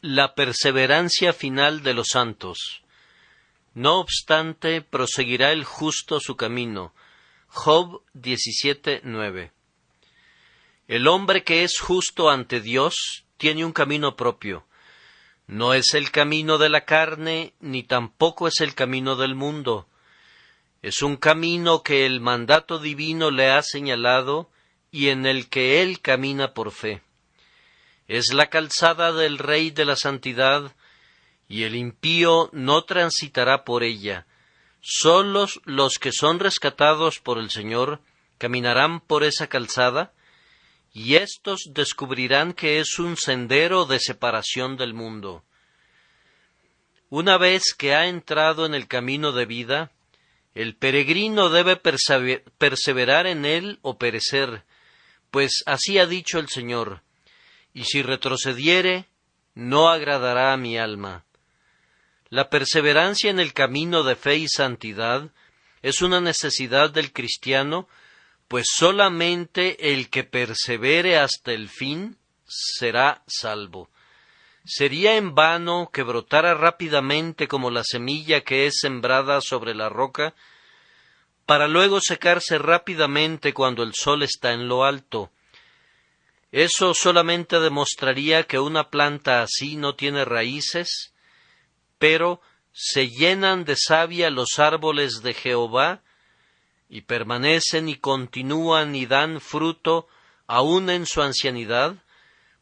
La perseverancia final de los santos. No obstante, proseguirá el justo su camino. Job 17:9. El hombre que es justo ante Dios tiene un camino propio. No es el camino de la carne, ni tampoco es el camino del mundo. Es un camino que el mandato divino le ha señalado y en el que él camina por fe. Es la calzada del Rey de la Santidad, y el impío no transitará por ella. Solos los que son rescatados por el Señor caminarán por esa calzada, y éstos descubrirán que es un sendero de separación del mundo. Una vez que ha entrado en el camino de vida, el peregrino debe perseverar en él o perecer, pues así ha dicho el Señor: y si retrocediere, no agradará a mi alma. La perseverancia en el camino de fe y santidad es una necesidad del cristiano, pues solamente el que persevere hasta el fin será salvo. Sería en vano que brotara rápidamente como la semilla que es sembrada sobre la roca, para luego secarse rápidamente cuando el sol está en lo alto. Eso solamente demostraría que una planta así no tiene raíces, pero se llenan de savia los árboles de Jehová, y permanecen y continúan y dan fruto aun en su ancianidad,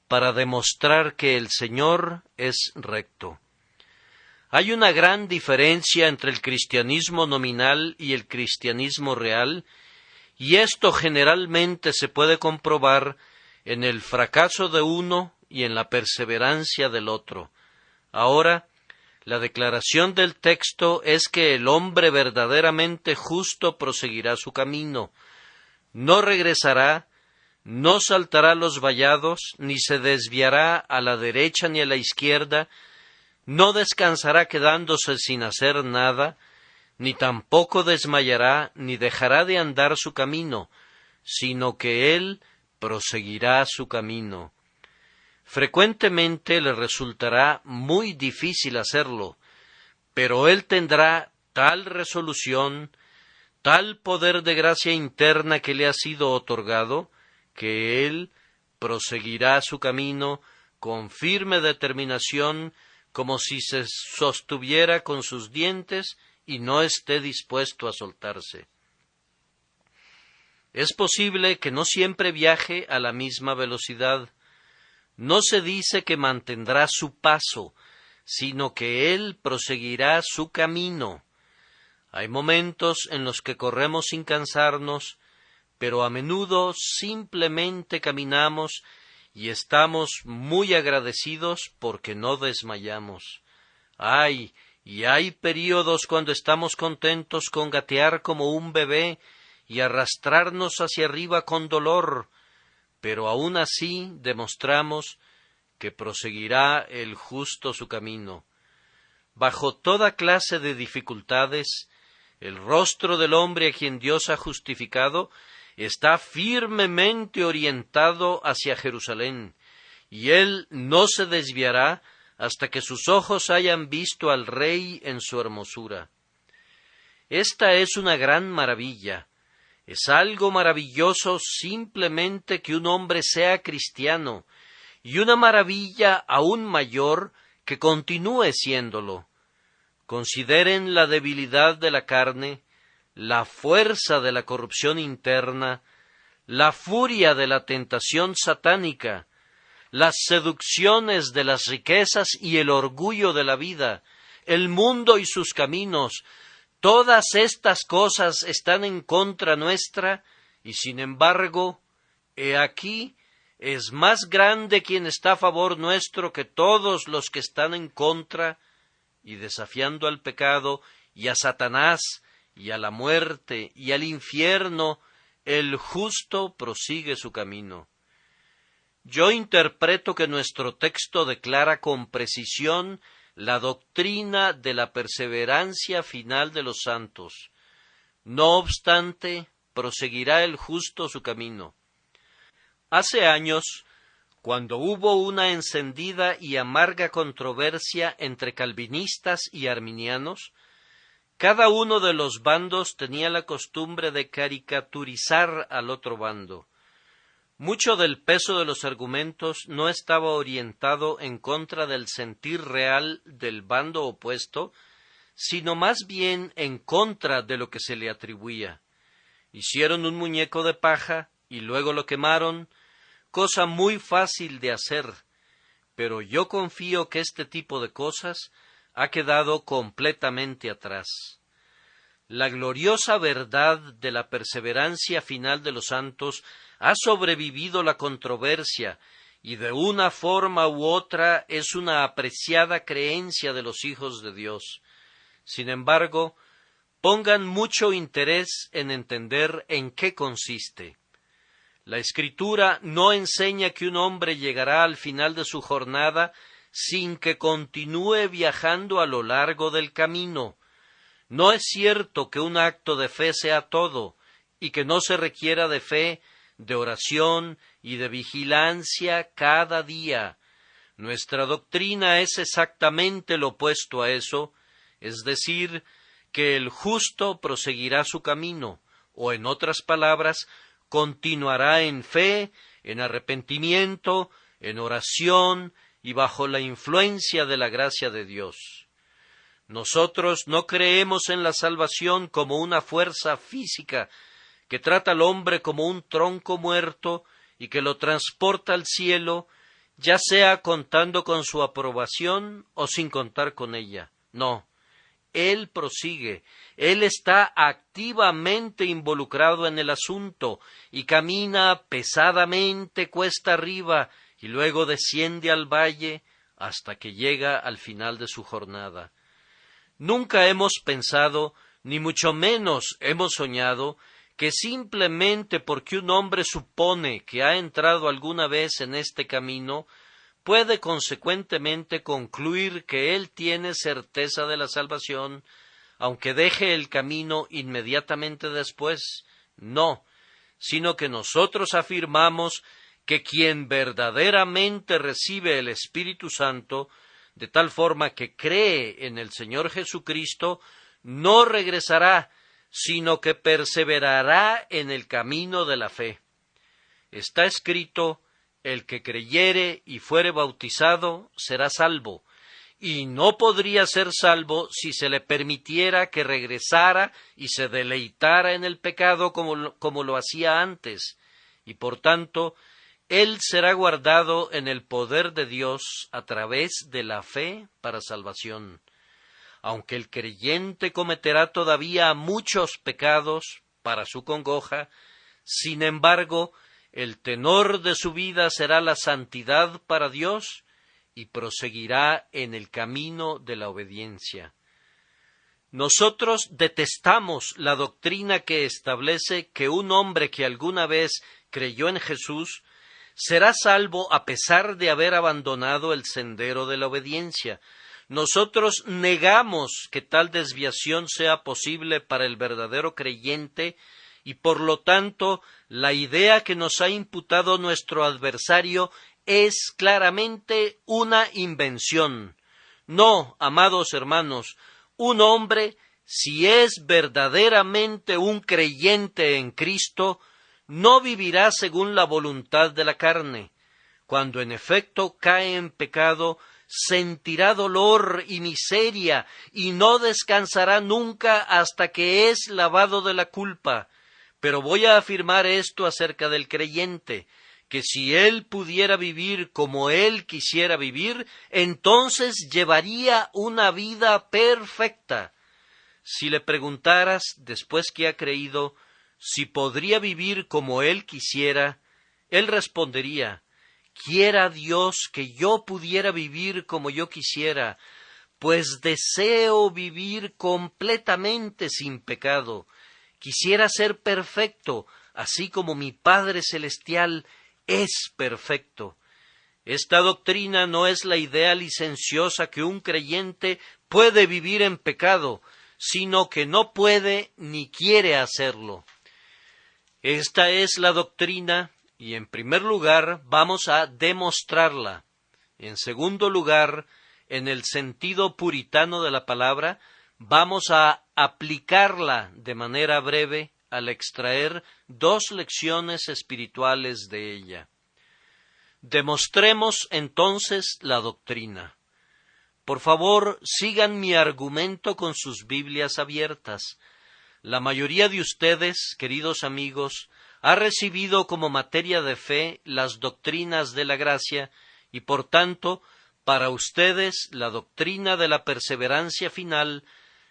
para demostrar que el Señor es recto. Hay una gran diferencia entre el cristianismo nominal y el cristianismo real, y esto generalmente se puede comprobar en el fracaso de uno y en la perseverancia del otro. Ahora, la declaración del texto es que el hombre verdaderamente justo proseguirá su camino. No regresará, no saltará los vallados, ni se desviará a la derecha ni a la izquierda, no descansará quedándose sin hacer nada, ni tampoco desmayará, ni dejará de andar su camino, sino que él proseguirá su camino. Frecuentemente le resultará muy difícil hacerlo, pero él tendrá tal resolución, tal poder de gracia interna que le ha sido otorgado, que él proseguirá su camino con firme determinación, como si se sostuviera con sus dientes y no esté dispuesto a soltarse. Es posible que no siempre viaje a la misma velocidad. No se dice que mantendrá su paso, sino que él proseguirá su camino. Hay momentos en los que corremos sin cansarnos, pero a menudo simplemente caminamos y estamos muy agradecidos porque no desmayamos. Y hay períodos cuando estamos contentos con gatear como un bebé y arrastrarnos hacia arriba con dolor, pero aun así demostramos que proseguirá el justo su camino. Bajo toda clase de dificultades, el rostro del hombre a quien Dios ha justificado está firmemente orientado hacia Jerusalén, y él no se desviará hasta que sus ojos hayan visto al Rey en su hermosura. Esta es una gran maravilla. Es algo maravilloso simplemente que un hombre sea cristiano, y una maravilla aún mayor que continúe siéndolo. Consideren la debilidad de la carne, la fuerza de la corrupción interna, la furia de la tentación satánica, las seducciones de las riquezas y el orgullo de la vida, el mundo y sus caminos. Todas estas cosas están en contra nuestra, y sin embargo, he aquí, es más grande quien está a favor nuestro que todos los que están en contra, y desafiando al pecado, y a Satanás, y a la muerte, y al infierno, el justo prosigue su camino. Yo interpreto que nuestro texto declara con precisión la doctrina de la perseverancia final de los santos. No obstante, proseguirá el justo su camino. Hace años, Cuando hubo una encendida y amarga controversia entre calvinistas y arminianos, cada uno de los bandos tenía la costumbre de caricaturizar al otro bando. Mucho del peso de los argumentos no estaba orientado en contra del sentir real del bando opuesto, sino más bien en contra de lo que se le atribuía. Hicieron un muñeco de paja y luego lo quemaron, cosa muy fácil de hacer, pero yo confío que este tipo de cosas ha quedado completamente atrás. La gloriosa verdad de la perseverancia final de los santos ha sobrevivido la controversia y de una forma u otra es una apreciada creencia de los hijos de Dios. Sin embargo, pongan mucho interés en entender en qué consiste. La Escritura no enseña que un hombre llegará al final de su jornada sin que continúe viajando a lo largo del camino. No es cierto que un acto de fe sea todo, y que no se requiera de fe, de oración y de vigilancia cada día. Nuestra doctrina es exactamente lo opuesto a eso, es decir, que el justo proseguirá su camino, o en otras palabras, continuará en fe, en arrepentimiento, en oración y bajo la influencia de la gracia de Dios. Nosotros no creemos en la salvación como una fuerza física que trata al hombre como un tronco muerto y que lo transporta al cielo, ya sea contando con su aprobación o sin contar con ella. No. Él prosigue, Él está activamente involucrado en el asunto y camina pesadamente cuesta arriba y luego desciende al valle hasta que llega al final de su jornada. Nunca hemos pensado, ni mucho menos hemos soñado, que simplemente porque un hombre supone que ha entrado alguna vez en este camino, puede consecuentemente concluir que él tiene certeza de la salvación, aunque deje el camino inmediatamente después. No, sino que nosotros afirmamos que quien verdaderamente recibe el Espíritu Santo, de tal forma que cree en el Señor Jesucristo, no regresará, sino que perseverará en el camino de la fe. Está escrito: el que creyere y fuere bautizado será salvo, y no podría ser salvo si se le permitiera que regresara y se deleitara en el pecado como lo hacía antes, y por tanto él será guardado en el poder de Dios a través de la fe para salvación. Aunque el creyente cometerá todavía muchos pecados para su congoja, sin embargo, el tenor de su vida será la santidad para Dios y proseguirá en el camino de la obediencia. Nosotros detestamos la doctrina que establece que un hombre que alguna vez creyó en Jesús será salvo a pesar de haber abandonado el sendero de la obediencia. Nosotros negamos que tal desviación sea posible para el verdadero creyente y por lo tanto la idea que nos ha imputado nuestro adversario es claramente una invención. No, amados hermanos, un hombre, si es verdaderamente un creyente en Cristo, no vivirá según la voluntad de la carne. Cuando en efecto cae en pecado, sentirá dolor y miseria y no descansará nunca hasta que es lavado de la culpa. Pero voy a afirmar esto acerca del creyente, que si él pudiera vivir como él quisiera vivir, entonces llevaría una vida perfecta. Si le preguntaras, después que ha creído, si podría vivir como él quisiera, él respondería: quiera Dios que yo pudiera vivir como yo quisiera, pues deseo vivir completamente sin pecado. Quisiera ser perfecto, así como mi Padre Celestial es perfecto. Esta doctrina no es la idea licenciosa que un creyente puede vivir en pecado, sino que no puede ni quiere hacerlo. Esta es la doctrina Y en primer lugar, vamos a demostrarla. En segundo lugar, en el sentido puritano de la palabra, vamos a aplicarla de manera breve al extraer 2 lecciones espirituales de ella. Demostremos entonces la doctrina. Por favor, sigan mi argumento con sus Biblias abiertas. La mayoría de ustedes, queridos amigos, ha recibido como materia de fe las doctrinas de la gracia y, por tanto, para ustedes la doctrina de la perseverancia final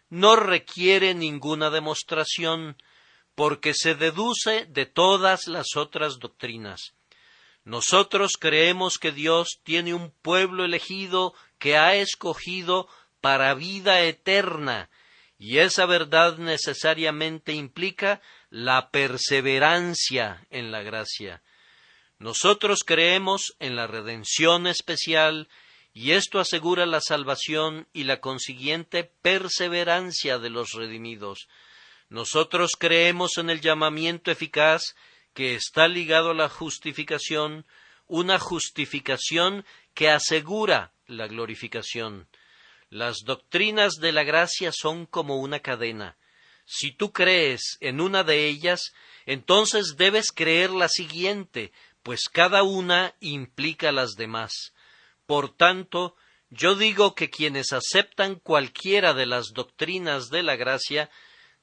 no requiere ninguna demostración, porque se deduce de todas las otras doctrinas. Nosotros creemos que Dios tiene un pueblo elegido que ha escogido para vida eterna, y esa verdad necesariamente implica la perseverancia en la gracia. Nosotros creemos en la redención especial, y esto asegura la salvación y la consiguiente perseverancia de los redimidos. Nosotros creemos en el llamamiento eficaz que está ligado a la justificación, una justificación que asegura la glorificación. Las doctrinas de la gracia son como una cadena. Si tú crees en una de ellas, entonces debes creer la siguiente, pues cada una implica las demás. Por tanto, yo digo que quienes aceptan cualquiera de las doctrinas de la gracia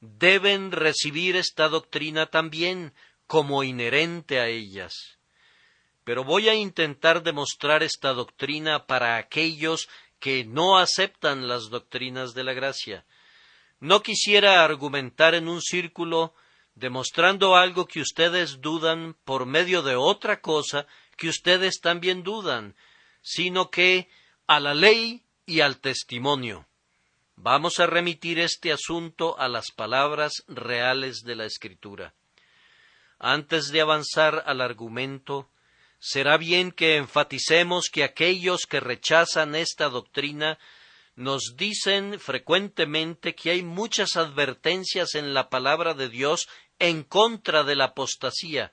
deben recibir esta doctrina también como inherente a ellas. Pero voy a intentar demostrar esta doctrina para aquellos que no aceptan las doctrinas de la gracia. No quisiera argumentar en un círculo demostrando algo que ustedes dudan por medio de otra cosa que ustedes también dudan, sino que a la ley y al testimonio. Vamos a remitir este asunto a las palabras reales de la Escritura. Antes de avanzar al argumento, será bien que enfaticemos que aquellos que rechazan esta doctrina nos dicen frecuentemente que hay muchas advertencias en la palabra de Dios en contra de la apostasía,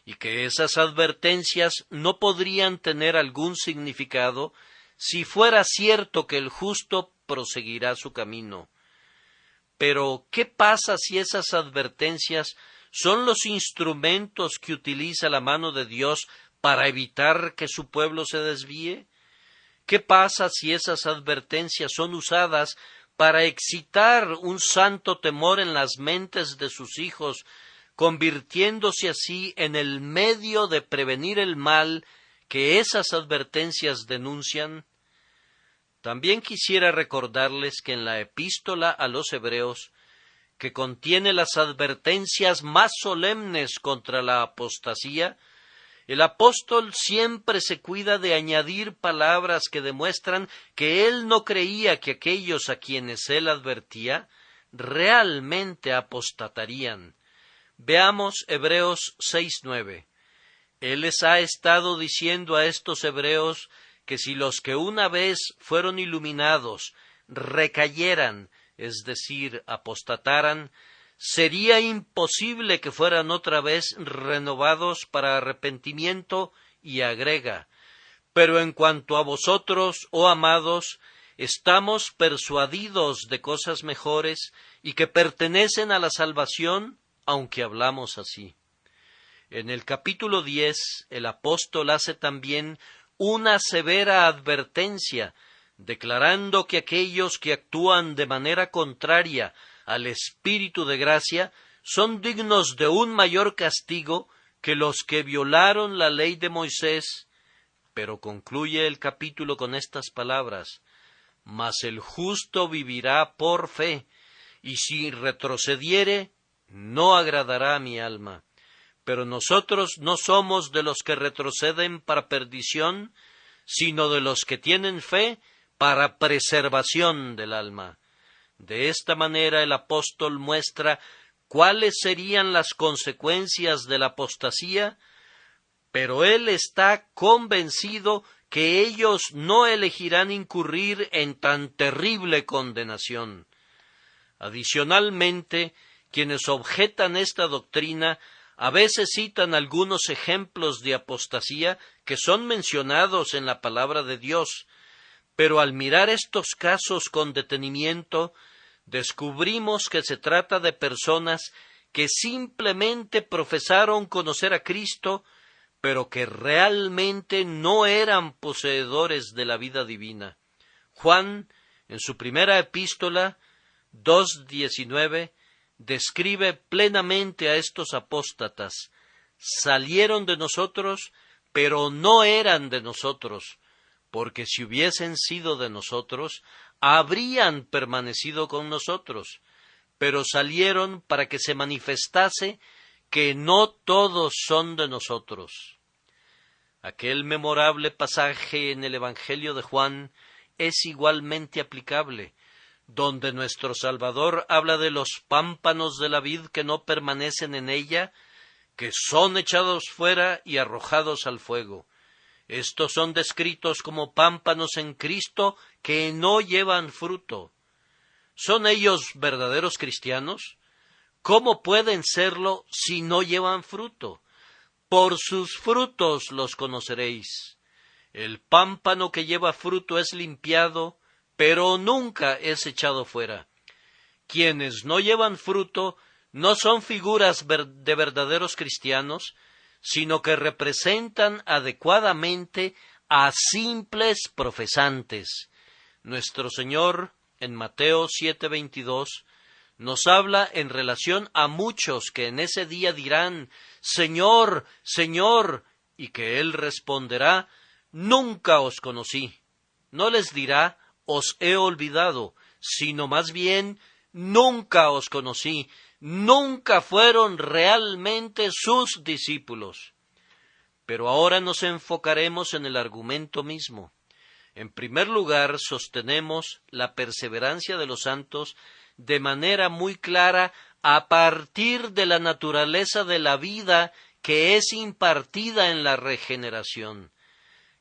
y que esas advertencias no podrían tener algún significado si fuera cierto que el justo proseguirá su camino. Pero, ¿qué pasa si esas advertencias son los instrumentos que utiliza la mano de Dios para evitar que su pueblo se desvíe? ¿Qué pasa si esas advertencias son usadas para excitar un santo temor en las mentes de sus hijos, convirtiéndose así en el medio de prevenir el mal que esas advertencias denuncian? También quisiera recordarles que en la epístola a los Hebreos, que contiene las advertencias más solemnes contra la apostasía, el apóstol siempre se cuida de añadir palabras que demuestran que él no creía que aquellos a quienes él advertía realmente apostatarían. Veamos Hebreos 6:9. Él les ha estado diciendo a estos hebreos que si los que una vez fueron iluminados recayeran, es decir, apostataran, sería imposible que fueran otra vez renovados para arrepentimiento, y agrega: pero en cuanto a vosotros, oh amados, estamos persuadidos de cosas mejores y que pertenecen a la salvación, aunque hablamos así. En el capítulo 10, el apóstol hace también una severa advertencia, declarando que aquellos que actúan de manera contraria al Espíritu de gracia son dignos de un mayor castigo que los que violaron la ley de Moisés. Pero concluye el capítulo con estas palabras: mas el justo vivirá por fe, y si retrocediere, no agradará a mi alma. Pero nosotros no somos de los que retroceden para perdición, sino de los que tienen fe para preservación del alma. De esta manera el apóstol muestra cuáles serían las consecuencias de la apostasía, pero él está convencido que ellos no elegirán incurrir en tan terrible condenación. Adicionalmente, quienes objetan esta doctrina A veces citan algunos ejemplos de apostasía que son mencionados en la palabra de Dios, pero al mirar estos casos con detenimiento, descubrimos que se trata de personas que simplemente profesaron conocer a Cristo, pero que realmente no eran poseedores de la vida divina. Juan, en su primera epístola, 2:19, describe plenamente a estos apóstatas. Salieron de nosotros, pero no eran de nosotros, porque si hubiesen sido de nosotros, habrían permanecido con nosotros, pero salieron para que se manifestase que no todos son de nosotros. Aquel memorable pasaje en el Evangelio de Juan es igualmente aplicable, donde nuestro Salvador habla de los pámpanos de la vid que no permanecen en ella, que son echados fuera y arrojados al fuego. Estos son descritos como pámpanos en Cristo que no llevan fruto. ¿Son ellos verdaderos cristianos? ¿Cómo pueden serlo si no llevan fruto? Por sus frutos los conoceréis. El pámpano que lleva fruto es limpiado, pero nunca es echado fuera. Quienes no llevan fruto no son figuras de verdaderos cristianos, sino que representan adecuadamente a simples profesantes. Nuestro Señor, en Mateo 7:22, nos habla en relación a muchos que en ese día dirán, Señor, Señor, y que Él responderá, nunca os conocí. No les dirá, os he olvidado, sino más bien, nunca os conocí, nunca fueron realmente sus discípulos. Pero ahora nos enfocaremos en el argumento mismo. En primer lugar, sostenemos la perseverancia de los santos de manera muy clara a partir de la naturaleza de la vida que es impartida en la regeneración.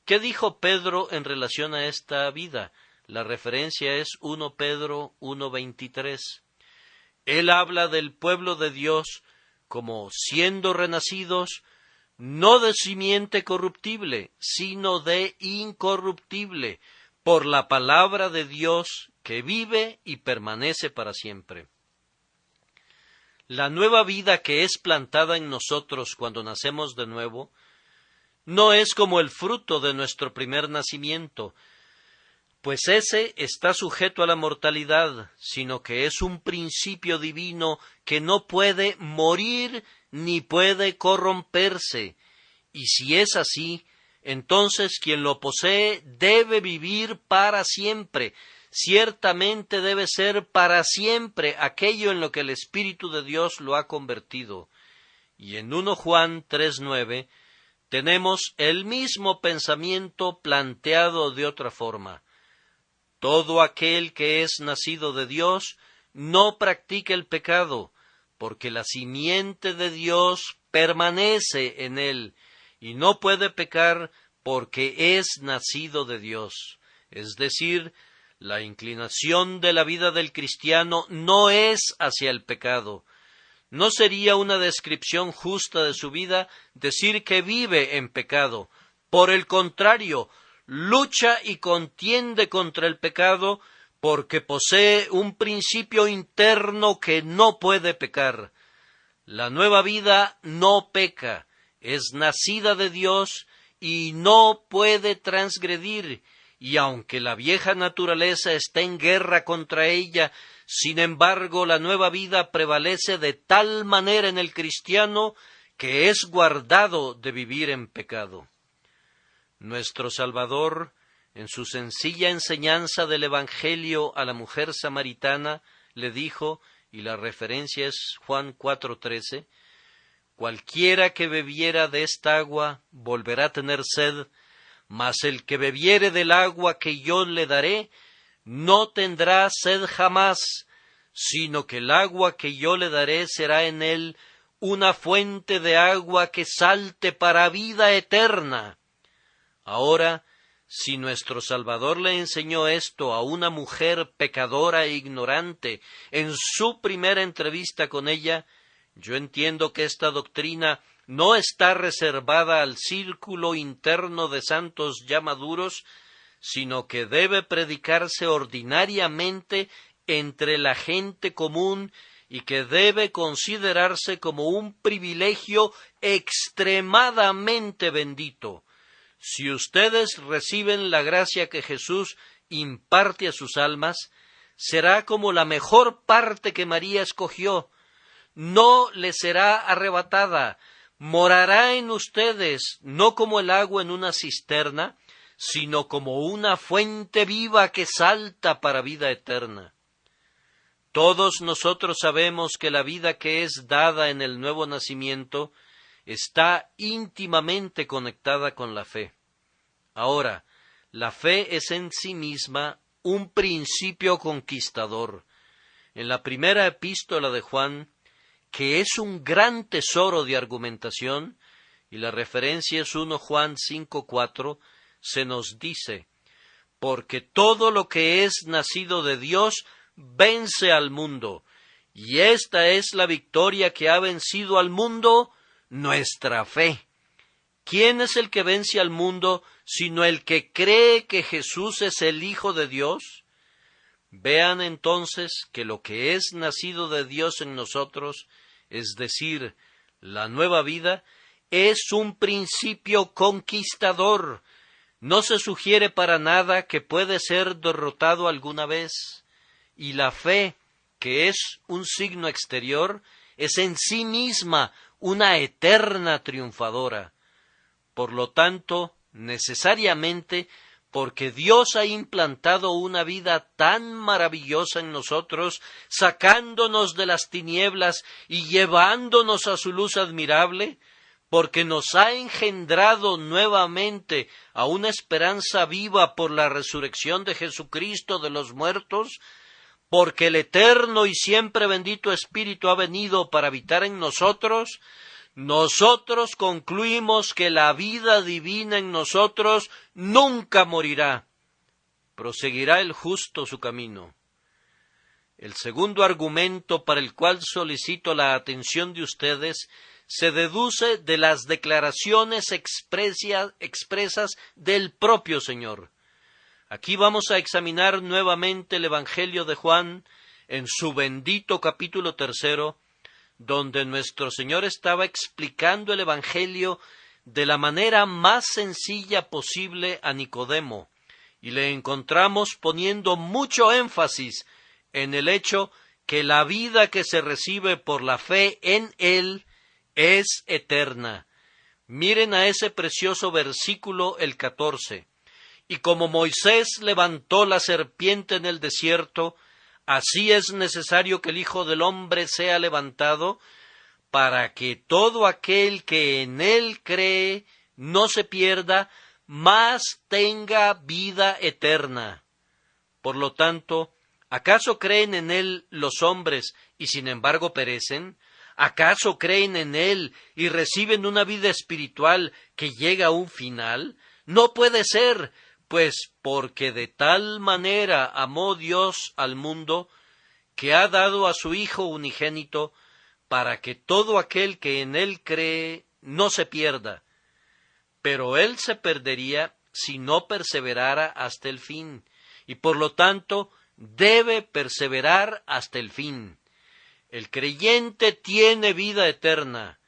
¿Qué dijo Pedro en relación a esta vida? La referencia es 1 Pedro 1:23. Él habla del pueblo de Dios como siendo renacidos no de simiente corruptible, sino de incorruptible, por la palabra de Dios que vive y permanece para siempre. La nueva vida que es plantada en nosotros cuando nacemos de nuevo no es como el fruto de nuestro primer nacimiento, pues ese está sujeto a la mortalidad, sino que es un principio divino que no puede morir ni puede corromperse. Y si es así, entonces quien lo posee debe vivir para siempre. Ciertamente debe ser para siempre aquello en lo que el Espíritu de Dios lo ha convertido. Y en 1 Juan 3:9 tenemos el mismo pensamiento planteado de otra forma. Todo aquel que es nacido de Dios no practica el pecado, porque la simiente de Dios permanece en él, y no puede pecar porque es nacido de Dios. Es decir, la inclinación de la vida del cristiano no es hacia el pecado. No sería una descripción justa de su vida decir que vive en pecado. Por el contrario, lucha y contiende contra el pecado porque posee un principio interno que no puede pecar. La nueva vida no peca, es nacida de Dios y no puede transgredir, y aunque la vieja naturaleza está en guerra contra ella, sin embargo la nueva vida prevalece de tal manera en el cristiano que es guardado de vivir en pecado. Nuestro Salvador, en su sencilla enseñanza del Evangelio a la mujer samaritana, le dijo, y la referencia es Juan 4:13, cualquiera que bebiera de esta agua volverá a tener sed, mas el que bebiere del agua que yo le daré, no tendrá sed jamás, sino que el agua que yo le daré será en él una fuente de agua que salte para vida eterna. Ahora, si nuestro Salvador le enseñó esto a una mujer pecadora e ignorante en su primera entrevista con ella, Yo entiendo que esta doctrina no está reservada al círculo interno de santos ya maduros, sino que debe predicarse ordinariamente entre la gente común y que debe considerarse como un privilegio extremadamente bendito. Si ustedes reciben la gracia que Jesús imparte a sus almas, será como la mejor parte que María escogió. No les será arrebatada, morará en ustedes, no como el agua en una cisterna, sino como una fuente viva que salta para vida eterna. Todos nosotros sabemos que la vida que es dada en el nuevo nacimiento está íntimamente conectada con la fe. Ahora, la fe es en sí misma un principio conquistador. En la primera epístola de Juan, que es un gran tesoro de argumentación, y la referencia es 1 Juan 5:4, se nos dice: porque todo lo que es nacido de Dios vence al mundo, y esta es la victoria que ha vencido al mundo, nuestra fe. ¿Quién es el que vence al mundo, sino el que cree que Jesús es el Hijo de Dios? Vean entonces que lo que es nacido de Dios en nosotros, es decir, la nueva vida, es un principio conquistador. No se sugiere para nada que puede ser derrotado alguna vez. Y la fe, que es un signo exterior, es en sí misma una eterna triunfadora. Por lo tanto, necesariamente, porque Dios ha implantado una vida tan maravillosa en nosotros, sacándonos de las tinieblas y llevándonos a su luz admirable, porque nos ha engendrado nuevamente a una esperanza viva por la resurrección de Jesucristo de los muertos, porque el eterno y siempre bendito Espíritu ha venido para habitar en nosotros, nosotros concluimos que la vida divina en nosotros nunca morirá. Proseguirá el justo su camino. El segundo argumento para el cual solicito la atención de ustedes se deduce de las declaraciones expresas del propio Señor. Aquí vamos a examinar nuevamente el Evangelio de Juan en su bendito capítulo 3, donde nuestro Señor estaba explicando el Evangelio de la manera más sencilla posible a Nicodemo, y le encontramos poniendo mucho énfasis en el hecho que la vida que se recibe por la fe en Él es eterna. Miren a ese precioso versículo, el 14. Y como Moisés levantó la serpiente en el desierto, así es necesario que el Hijo del Hombre sea levantado, para que todo aquel que en Él cree no se pierda, mas tenga vida eterna. Por lo tanto, ¿acaso creen en Él los hombres y sin embargo perecen? ¿Acaso creen en Él y reciben una vida espiritual que llega a un final? No puede ser, pues porque de tal manera amó Dios al mundo, que ha dado a su Hijo unigénito, para que todo aquel que en Él cree no se pierda. Pero Él se perdería si no perseverara hasta el fin, y por lo tanto debe perseverar hasta el fin. El creyente tiene vida eterna.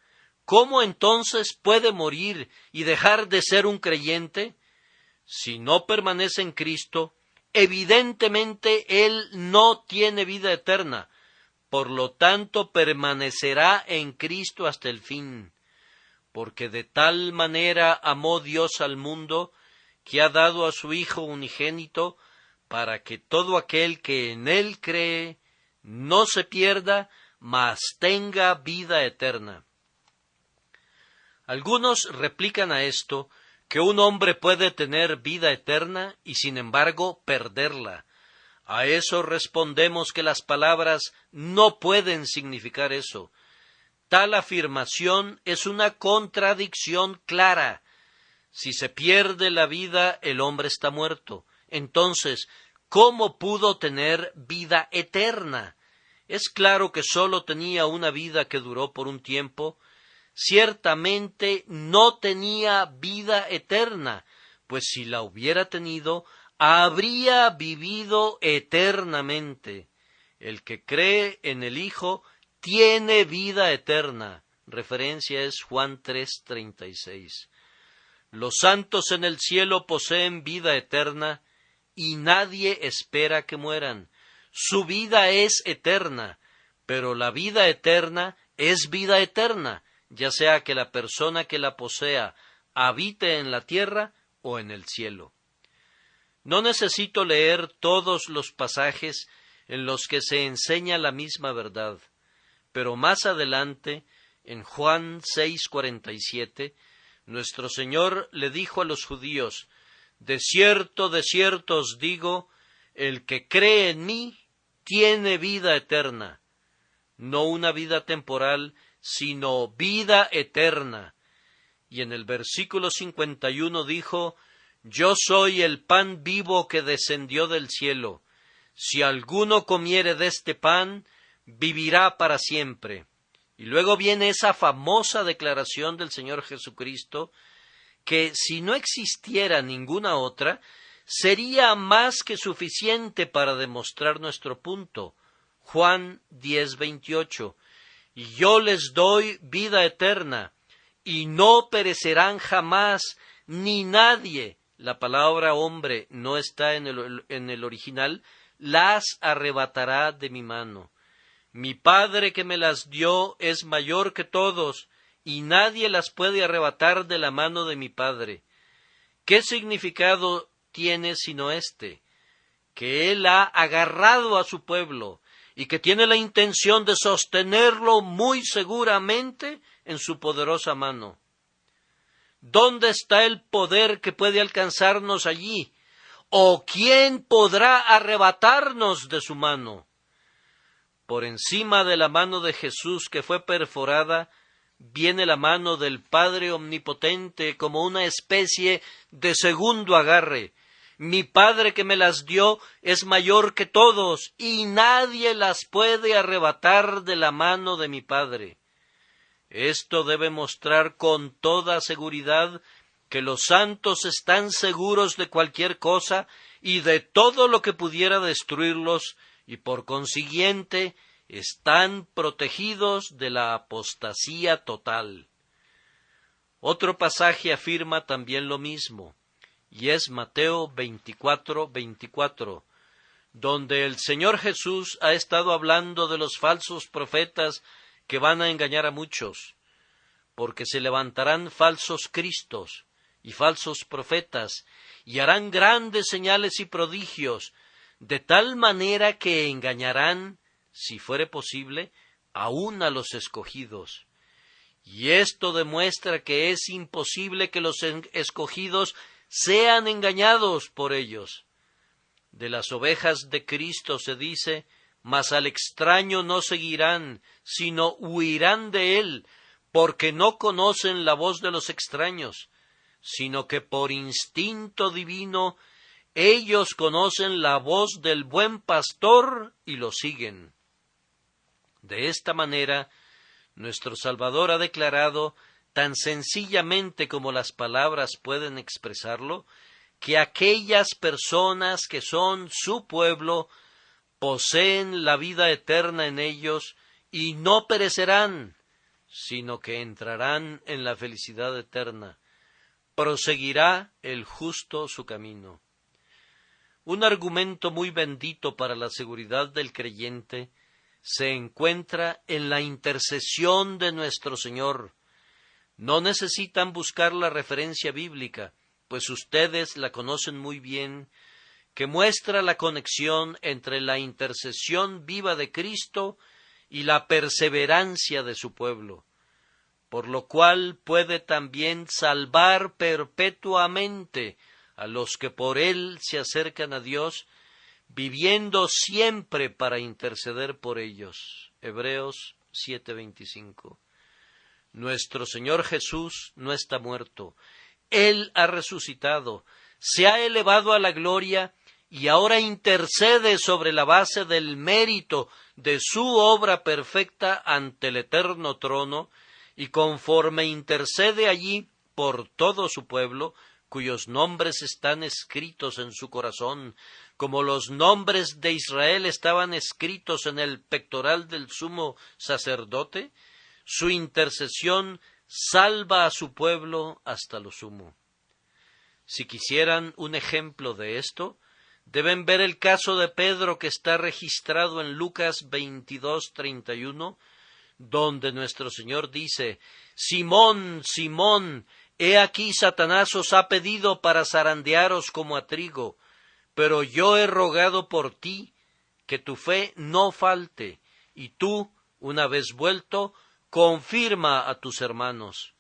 ¿Cómo entonces puede morir y dejar de ser un creyente? Si no permanece en Cristo, evidentemente él no tiene vida eterna, por lo tanto permanecerá en Cristo hasta el fin, porque de tal manera amó Dios al mundo, que ha dado a su Hijo unigénito, para que todo aquel que en Él cree no se pierda, mas tenga vida eterna. Algunos replican a esto que un hombre puede tener vida eterna y sin embargo perderla. A eso respondemos que las palabras no pueden significar eso. Tal afirmación es una contradicción clara. Si se pierde la vida, el hombre está muerto. Entonces, ¿cómo pudo tener vida eterna? Es claro que sólo tenía una vida que duró por un tiempo. Ciertamente no tenía vida eterna, pues si la hubiera tenido, habría vivido eternamente. El que cree en el Hijo tiene vida eterna. Referencia es Juan 3:36. Los santos en el cielo poseen vida eterna y nadie espera que mueran. Su vida es eterna, pero la vida eterna es vida eterna, ya sea que la persona que la posea habite en la tierra o en el cielo. No necesito leer todos los pasajes en los que se enseña la misma verdad, pero más adelante, en Juan 6:47, nuestro Señor le dijo a los judíos: de cierto os digo, el que cree en mí tiene vida eterna, no una vida temporal, sino vida eterna. Y en el versículo 51 dijo: yo soy el pan vivo que descendió del cielo. Si alguno comiere de este pan, vivirá para siempre. Y luego viene esa famosa declaración del Señor Jesucristo, que si no existiera ninguna otra, sería más que suficiente para demostrar nuestro punto. Juan 10:28. Y yo les doy vida eterna, y no perecerán jamás, ni nadie, la palabra hombre no está en el original, las arrebatará de mi mano. Mi Padre que me las dio es mayor que todos, y nadie las puede arrebatar de la mano de mi Padre. ¿Qué significado tiene sino este? Que Él ha agarrado a su pueblo, y que tiene la intención de sostenerlo muy seguramente en su poderosa mano. ¿Dónde está el poder que puede alcanzarnos allí? ¿O quién podrá arrebatarnos de su mano? Por encima de la mano de Jesús que fue perforada, viene la mano del Padre Omnipotente como una especie de segundo agarre. Mi Padre que me las dio es mayor que todos, y nadie las puede arrebatar de la mano de mi Padre. Esto debe mostrar con toda seguridad que los santos están seguros de cualquier cosa y de todo lo que pudiera destruirlos, y por consiguiente están protegidos de la apostasía total. Otro pasaje afirma también lo mismo, y es Mateo 24:24, donde el Señor Jesús ha estado hablando de los falsos profetas que van a engañar a muchos, porque se levantarán falsos cristos y falsos profetas, y harán grandes señales y prodigios, de tal manera que engañarán, si fuere posible, aun a los escogidos. Y esto demuestra que es imposible que los escogidos sean engañados por ellos. De las ovejas de Cristo se dice: mas al extraño no seguirán, sino huirán de él, porque no conocen la voz de los extraños, sino que por instinto divino ellos conocen la voz del buen pastor y lo siguen. De esta manera, nuestro Salvador ha declarado, tan sencillamente como las palabras pueden expresarlo, que aquellas personas que son su pueblo poseen la vida eterna en ellos y no perecerán, sino que entrarán en la felicidad eterna. Proseguirá el justo su camino. Un argumento muy bendito para la seguridad del creyente se encuentra en la intercesión de nuestro Señor. No necesitan buscar la referencia bíblica, pues ustedes la conocen muy bien, que muestra la conexión entre la intercesión viva de Cristo y la perseverancia de su pueblo, por lo cual puede también salvar perpetuamente a los que por él se acercan a Dios, viviendo siempre para interceder por ellos. Hebreos 7:25. Nuestro Señor Jesús no está muerto, Él ha resucitado, se ha elevado a la gloria y ahora intercede sobre la base del mérito de su obra perfecta ante el eterno trono, y conforme intercede allí por todo su pueblo, cuyos nombres están escritos en su corazón, como los nombres de Israel estaban escritos en el pectoral del sumo sacerdote, su intercesión salva a su pueblo hasta lo sumo. Si quisieran un ejemplo de esto, deben ver el caso de Pedro que está registrado en Lucas 22:31, donde nuestro Señor dice: Simón, Simón, he aquí Satanás os ha pedido para zarandearos como a trigo, pero yo he rogado por ti que tu fe no falte, y tú, una vez vuelto, confirma a tus hermanos.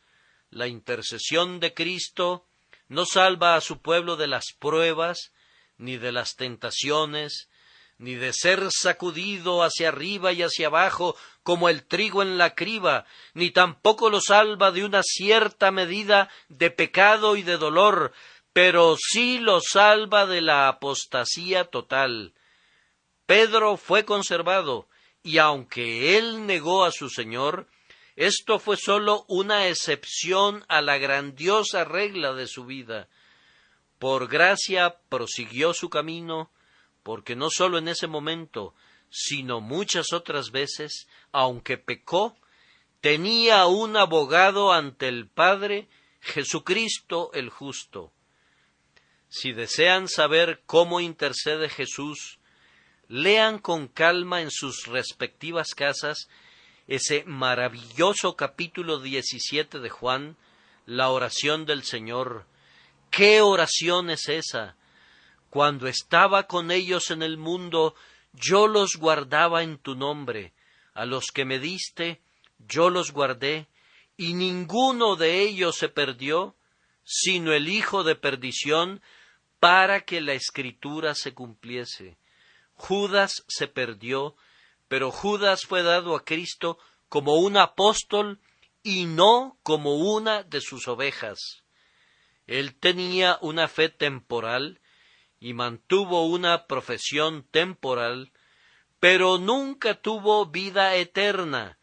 La intercesión de Cristo no salva a su pueblo de las pruebas, ni de las tentaciones, ni de ser sacudido hacia arriba y hacia abajo como el trigo en la criba, ni tampoco lo salva de una cierta medida de pecado y de dolor, pero sí lo salva de la apostasía total. Pedro fue conservado, y aunque él negó a su Señor, esto fue sólo una excepción a la grandiosa regla de su vida. Por gracia prosiguió su camino, porque no sólo en ese momento, sino muchas otras veces, aunque pecó, tenía un abogado ante el Padre, Jesucristo el justo. Si desean saber cómo intercede Jesús, lean con calma en sus respectivas casas ese maravilloso capítulo 17 de Juan, la oración del Señor. ¿Qué oración es esa? Cuando estaba con ellos en el mundo, yo los guardaba en tu nombre. A los que me diste, yo los guardé, y ninguno de ellos se perdió, sino el hijo de perdición, para que la Escritura se cumpliese. Judas se perdió, pero Judas fue dado a Cristo como un apóstol y no como una de sus ovejas. Él tenía una fe temporal y mantuvo una profesión temporal, pero nunca tuvo vida eterna,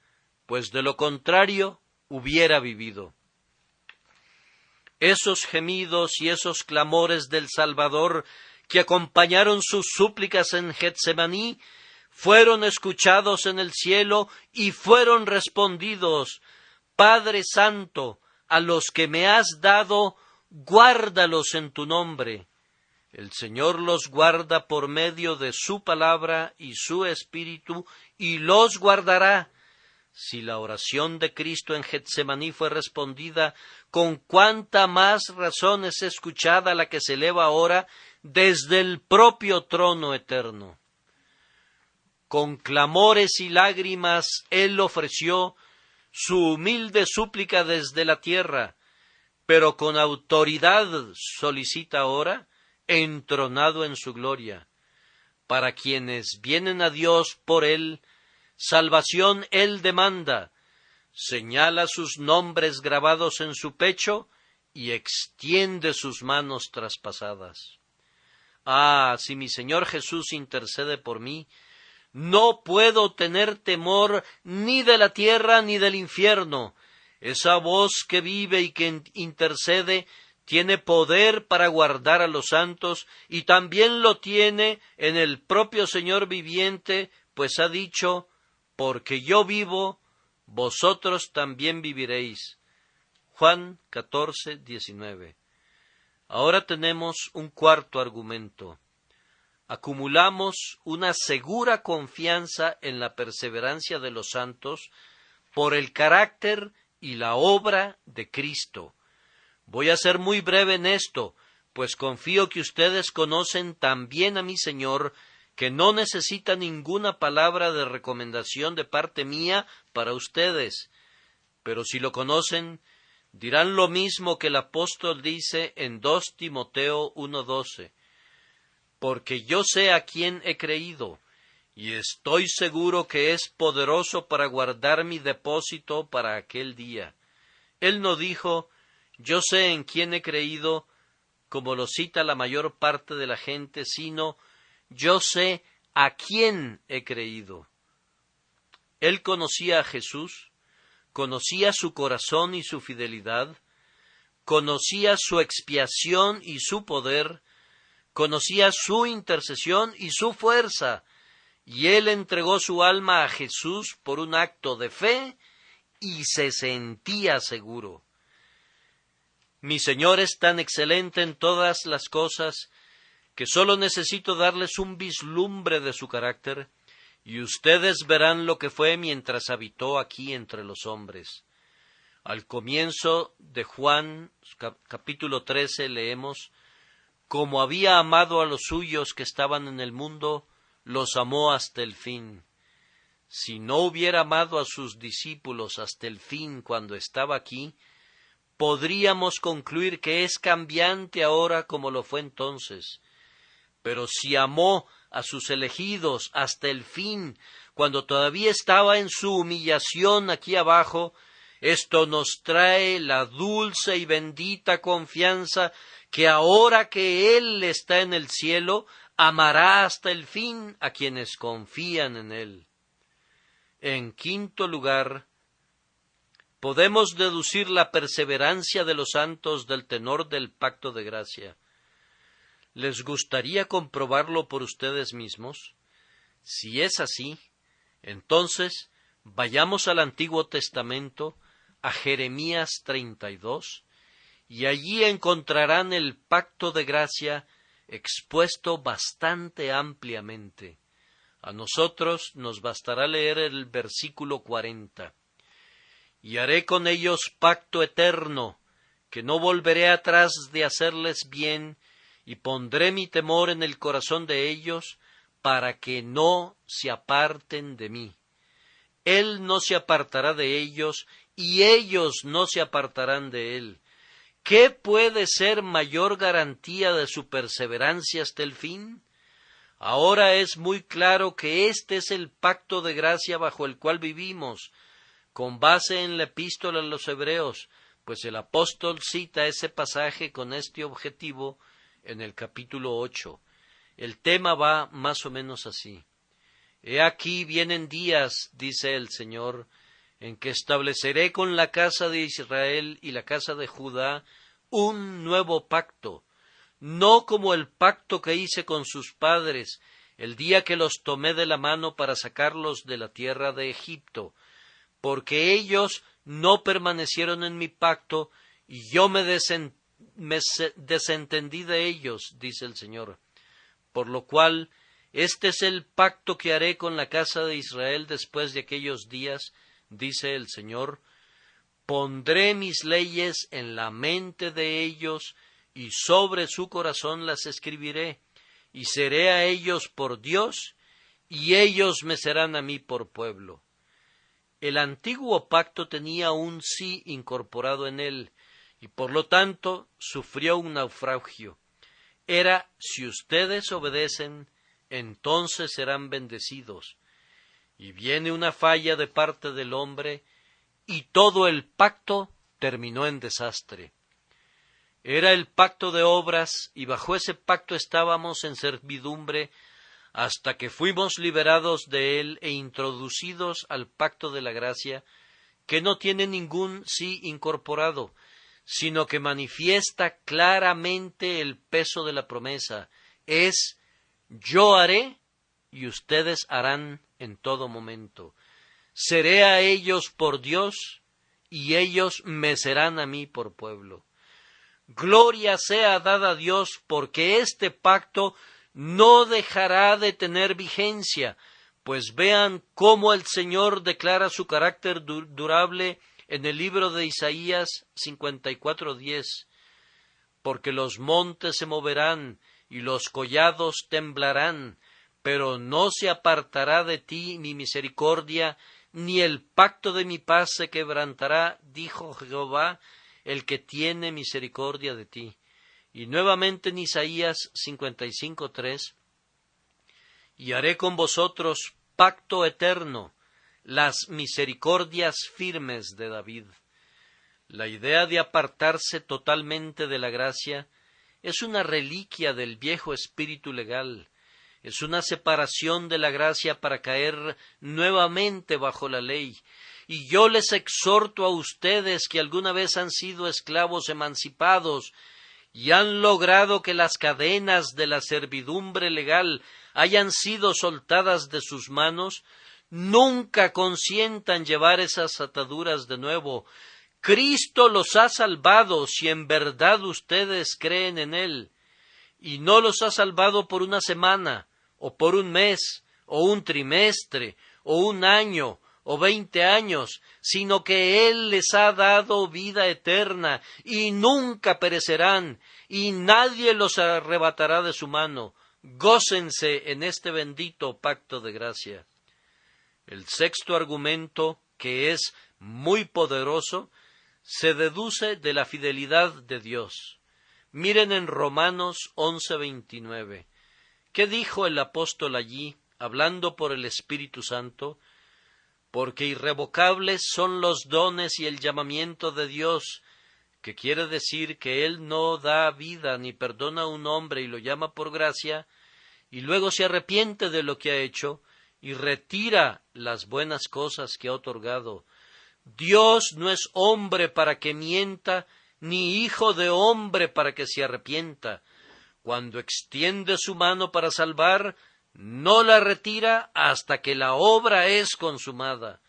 pues de lo contrario hubiera vivido. Esos gemidos y esos clamores del Salvador que acompañaron sus súplicas en Getsemaní fueron escuchados en el cielo y fueron respondidos: Padre Santo, a los que me has dado, guárdalos en tu nombre. El Señor los guarda por medio de su palabra y su Espíritu, y los guardará. Si la oración de Cristo en Getsemaní fue respondida, con cuánta más razón es escuchada la que se eleva ahora desde el propio trono eterno. Con clamores y lágrimas Él ofreció su humilde súplica desde la tierra, pero con autoridad solicita ahora, entronado en su gloria. Para quienes vienen a Dios por Él, salvación Él demanda, señala sus nombres grabados en su pecho y extiende sus manos traspasadas. Ah, si mi Señor Jesús intercede por mí, no puedo tener temor ni de la tierra ni del infierno. Esa voz que vive y que intercede tiene poder para guardar a los santos, y también lo tiene en el propio Señor viviente, pues ha dicho: porque yo vivo, vosotros también viviréis. Juan 14:19. Ahora tenemos un cuarto argumento. Acumulamos una segura confianza en la perseverancia de los santos por el carácter y la obra de Cristo. Voy a ser muy breve en esto, pues confío que ustedes conocen tan bien a mi Señor que no necesita ninguna palabra de recomendación de parte mía para ustedes. Pero si lo conocen, dirán lo mismo que el apóstol dice en 2 Timoteo 1:12. Porque yo sé a quién he creído, y estoy seguro que es poderoso para guardar mi depósito para aquel día. Él no dijo: yo sé en quién he creído, como lo cita la mayor parte de la gente, sino yo sé a quién he creído. Él conocía a Jesús, conocía su corazón y su fidelidad, conocía su expiación y su poder, conocía su intercesión y su fuerza, y él entregó su alma a Jesús por un acto de fe y se sentía seguro. Mi Señor es tan excelente en todas las cosas que sólo necesito darles un vislumbre de su carácter, y ustedes verán lo que fue mientras habitó aquí entre los hombres. Al comienzo de Juan, capítulo 13, leemos: como había amado a los suyos que estaban en el mundo, los amó hasta el fin. Si no hubiera amado a sus discípulos hasta el fin cuando estaba aquí, podríamos concluir que es cambiante ahora como lo fue entonces. Pero si amó a sus elegidos hasta el fin, cuando todavía estaba en su humillación aquí abajo, esto nos trae la dulce y bendita confianza que ahora que Él está en el cielo, amará hasta el fin a quienes confían en Él. En quinto lugar, podemos deducir la perseverancia de los santos del tenor del pacto de gracia. ¿Les gustaría comprobarlo por ustedes mismos? Si es así, entonces vayamos al Antiguo Testamento, a Jeremías 32, y allí encontrarán el pacto de gracia expuesto bastante ampliamente. A nosotros nos bastará leer el versículo 40. Y haré con ellos pacto eterno, que no volveré atrás de hacerles bien, y pondré mi temor en el corazón de ellos, para que no se aparten de mí. Él no se apartará de ellos, y ellos no se apartarán de él. ¿Qué puede ser mayor garantía de su perseverancia hasta el fin? Ahora es muy claro que este es el pacto de gracia bajo el cual vivimos, con base en la epístola a los Hebreos, pues el apóstol cita ese pasaje con este objetivo en el capítulo 8. El tema va más o menos así. He aquí vienen días, dice el Señor, en que estableceré con la casa de Israel y la casa de Judá un nuevo pacto, no como el pacto que hice con sus padres el día que los tomé de la mano para sacarlos de la tierra de Egipto, porque ellos no permanecieron en mi pacto, y yo me desentendí de ellos, dice el Señor. Por lo cual, este es el pacto que haré con la casa de Israel después de aquellos días, dice el Señor. Pondré mis leyes en la mente de ellos, y sobre su corazón las escribiré, y seré a ellos por Dios, y ellos me serán a mí por pueblo. El antiguo pacto tenía un sí incorporado en él, y por lo tanto sufrió un naufragio. Era: si ustedes obedecen, entonces serán bendecidos. Y viene una falla de parte del hombre, y todo el pacto terminó en desastre. Era el pacto de obras, y bajo ese pacto estábamos en servidumbre hasta que fuimos liberados de él e introducidos al pacto de la gracia, que no tiene ningún sí incorporado, sino que manifiesta claramente el peso de la promesa. Es: yo haré y ustedes harán en todo momento. Seré a ellos por Dios, y ellos me serán a mí por pueblo. Gloria sea dada a Dios, porque este pacto no dejará de tener vigencia, pues vean cómo el Señor declara su carácter durable en el libro de Isaías 54:10. Porque los montes se moverán y los collados temblarán, pero no se apartará de ti mi misericordia, ni el pacto de mi paz se quebrantará, dijo Jehová, el que tiene misericordia de ti. Y nuevamente en Isaías 55:3, y haré con vosotros pacto eterno, las misericordias firmes de David. La idea de apartarse totalmente de la gracia es una reliquia del viejo espíritu legal, es una separación de la gracia para caer nuevamente bajo la ley. Y yo les exhorto a ustedes que alguna vez han sido esclavos emancipados y han logrado que las cadenas de la servidumbre legal hayan sido soltadas de sus manos, nunca consientan llevar esas ataduras de nuevo. Cristo los ha salvado si en verdad ustedes creen en Él, y no los ha salvado por una semana, o por un mes, o un trimestre, o un año, o 20 años, sino que Él les ha dado vida eterna, y nunca perecerán, y nadie los arrebatará de su mano. Gócense en este bendito pacto de gracia. El sexto argumento, que es muy poderoso, se deduce de la fidelidad de Dios. Miren en Romanos 11:29. ¿Qué dijo el apóstol allí, hablando por el Espíritu Santo? Porque irrevocables son los dones y el llamamiento de Dios, que quiere decir que Él no da vida ni perdona a un hombre y lo llama por gracia, y luego se arrepiente de lo que ha hecho y retira las buenas cosas que ha otorgado. Dios no es hombre para que mienta, ni hijo de hombre para que se arrepienta. Cuando extiende su mano para salvar, no la retira hasta que la obra es consumada.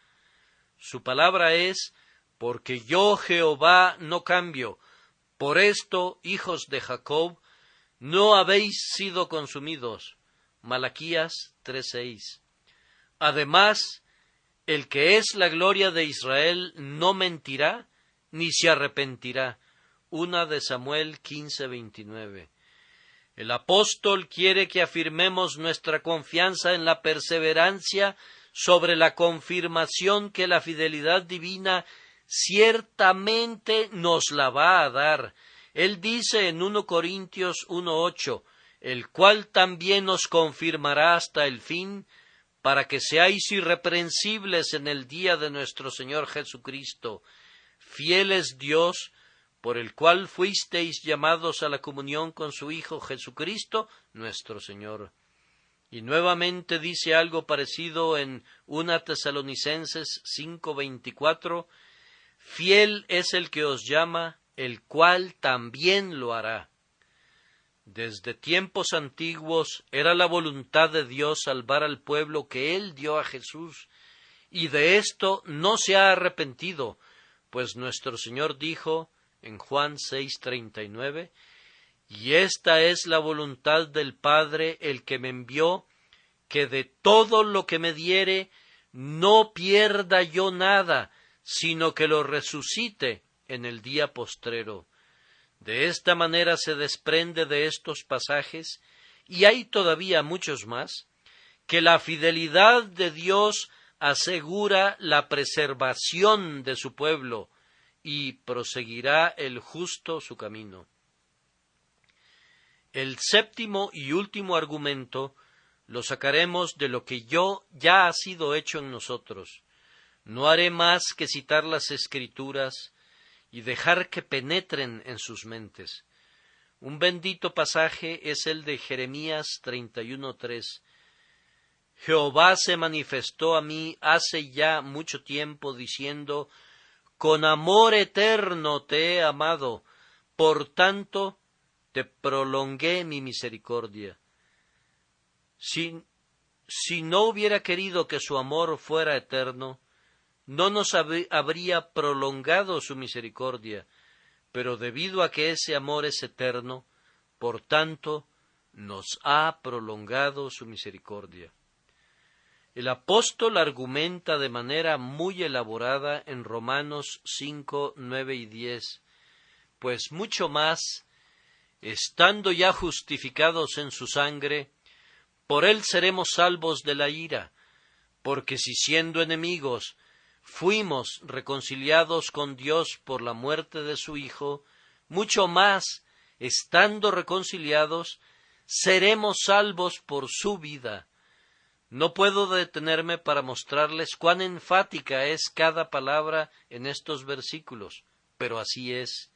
Su palabra es: porque yo Jehová no cambio. Por esto, hijos de Jacob, no habéis sido consumidos. Malaquías 3:6. Además, el que es la gloria de Israel no mentirá, ni se arrepentirá. 1 de Samuel 15:29. El apóstol quiere que afirmemos nuestra confianza en la perseverancia sobre la confirmación que la fidelidad divina ciertamente nos la va a dar. Él dice en 1 Corintios 1:8, el cual también os confirmará hasta el fin, para que seáis irreprensibles en el día de nuestro Señor Jesucristo. Fiel es Dios, por el cual fuisteis llamados a la comunión con su Hijo Jesucristo, nuestro Señor. Y nuevamente dice algo parecido en 1 Tesalonicenses 5:24, fiel es el que os llama, el cual también lo hará. Desde tiempos antiguos era la voluntad de Dios salvar al pueblo que Él dio a Jesús, y de esto no se ha arrepentido, pues nuestro Señor dijo en Juan 6:39, y esta es la voluntad del Padre, el que me envió, que de todo lo que me diere no pierda yo nada, sino que lo resucite en el día postrero. De esta manera se desprende de estos pasajes, y hay todavía muchos más, que la fidelidad de Dios asegura la preservación de su pueblo, y proseguirá el justo su camino. El séptimo y último argumento lo sacaremos de lo que ya ha sido hecho en nosotros. No haré más que citar las Escrituras y dejar que penetren en sus mentes. Un bendito pasaje es el de Jeremías 31:3. Jehová se manifestó a mí hace ya mucho tiempo, diciendo, con amor eterno te he amado, por tanto te prolongué mi misericordia. Si no hubiera querido que su amor fuera eterno, no nos habría prolongado su misericordia, pero debido a que ese amor es eterno, por tanto, nos ha prolongado su misericordia. El apóstol argumenta de manera muy elaborada en Romanos 5:9 y 10, pues mucho más, estando ya justificados en su sangre, por él seremos salvos de la ira, porque si siendo enemigos fuimos reconciliados con Dios por la muerte de su Hijo, mucho más, estando reconciliados, seremos salvos por su vida. No puedo detenerme para mostrarles cuán enfática es cada palabra en estos versículos, pero así es.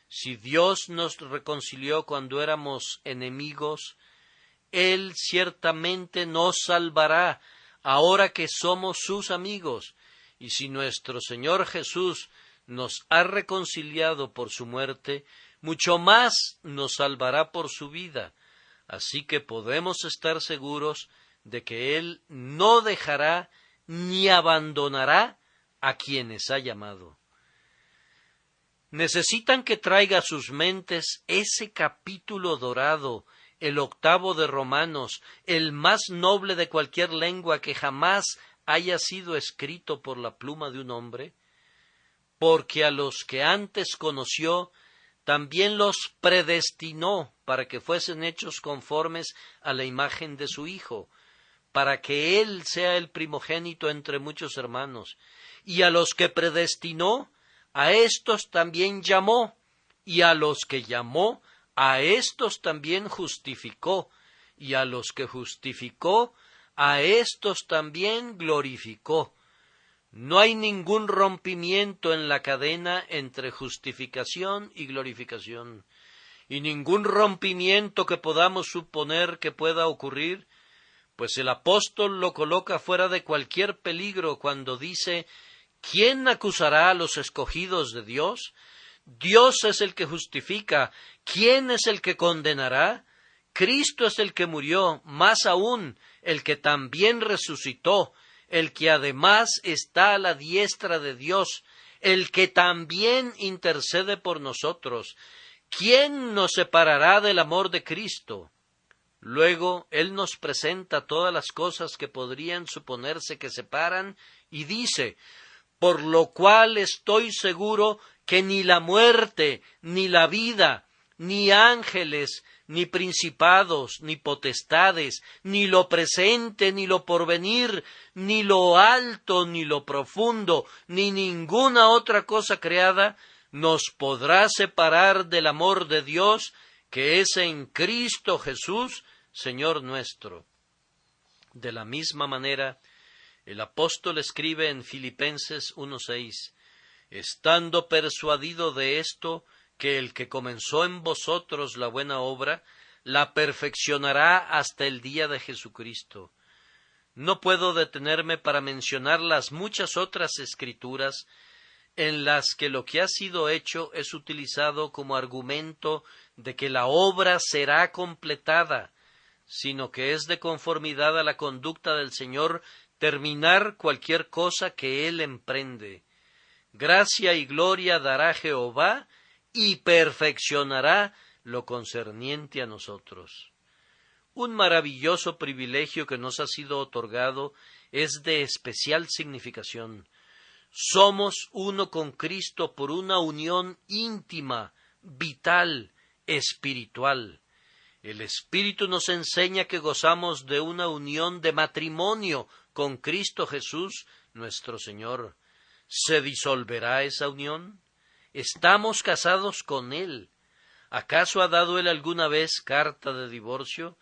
Si Dios nos reconcilió cuando éramos enemigos, Él ciertamente nos salvará ahora que somos sus amigos. Y si nuestro Señor Jesús nos ha reconciliado por su muerte, mucho más nos salvará por su vida. Así que podemos estar seguros de que Él no dejará ni abandonará a quienes ha llamado. Necesitan que traiga a sus mentes ese capítulo dorado, el 8 de Romanos, el más noble de cualquier lengua que jamás haya sido escrito por la pluma de un hombre, porque a los que antes conoció, también los predestinó para que fuesen hechos conformes a la imagen de su Hijo, para que Él sea el primogénito entre muchos hermanos. Y a los que predestinó, a éstos también llamó, y a los que llamó, a éstos también justificó, y a los que justificó, a éstos también glorificó. No hay ningún rompimiento en la cadena entre justificación y glorificación, y ningún rompimiento que podamos suponer que pueda ocurrir, pues el apóstol lo coloca fuera de cualquier peligro cuando dice: ¿quién acusará a los escogidos de Dios? Dios es el que justifica. ¿Quién es el que condenará? Cristo es el que murió, más aún, el que también resucitó, el que además está a la diestra de Dios, el que también intercede por nosotros. ¿Quién nos separará del amor de Cristo? Luego Él nos presenta todas las cosas que podrían suponerse que separan y dice: por lo cual estoy seguro que ni la muerte, ni la vida, ni ángeles, ni principados, ni potestades, ni lo presente, ni lo porvenir, ni lo alto, ni lo profundo, ni ninguna otra cosa creada nos podrá separar del amor de Dios que es en Cristo Jesús, Señor nuestro. De la misma manera, el apóstol escribe en Filipenses 1:6: estando persuadido de esto, que el que comenzó en vosotros la buena obra, la perfeccionará hasta el día de Jesucristo. No puedo detenerme para mencionar las muchas otras escrituras en las que lo que ha sido hecho es utilizado como argumento de que la obra será completada, sino que es de conformidad a la conducta del Señor terminar cualquier cosa que Él emprende. Gracia y gloria dará Jehová, y perfeccionará lo concerniente a nosotros. Un maravilloso privilegio que nos ha sido otorgado es de especial significación. Somos uno con Cristo por una unión íntima, vital, espiritual. El Espíritu nos enseña que gozamos de una unión de matrimonio con Cristo Jesús, nuestro Señor. ¿Se disolverá esa unión? Estamos casados con Él. ¿Acaso ha dado Él alguna vez carta de divorcio?